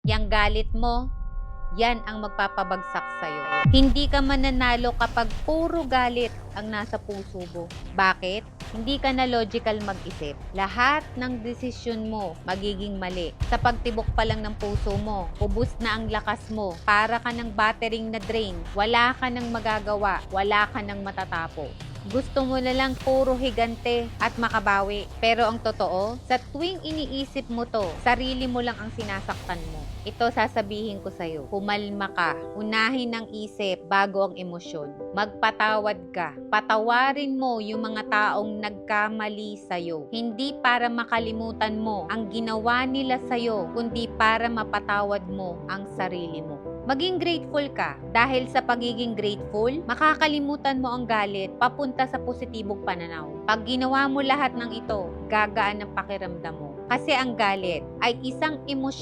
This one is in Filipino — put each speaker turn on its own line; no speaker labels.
Yang galit mo, yan ang magpapabagsak sa'yo. Hindi ka mananalo kapag puro galit ang nasa puso mo. Bakit? Hindi ka na logical mag-isip. Lahat ng desisyon mo magiging mali. Sa pagtibok pa lang ng puso mo, ubus na ang lakas mo. Para ka ng battering na drain. Wala ka nang magagawa. Wala ka nang matatapo. Gusto mo na lang puro higante at makabawi. Pero ang totoo, sa tuwing iniisip mo to, sarili mo lang ang sinasaktan mo. Ito sasabihin ko sa'yo, kumalma ka. Unahin ang isip bago ang emosyon. Magpatawad ka. Patawarin mo yung mga taong nagkamali sa'yo. Hindi para makalimutan mo ang ginawa nila sa'yo, kundi para mapatawad mo ang sarili mo. Maging grateful ka. Dahil sa pagiging grateful, makakalimutan mo ang galit papunta sa positibong pananaw. Pag ginawa mo lahat ng ito, gagaan ang pakiramdam mo. Kasi ang galit ay isang emosyon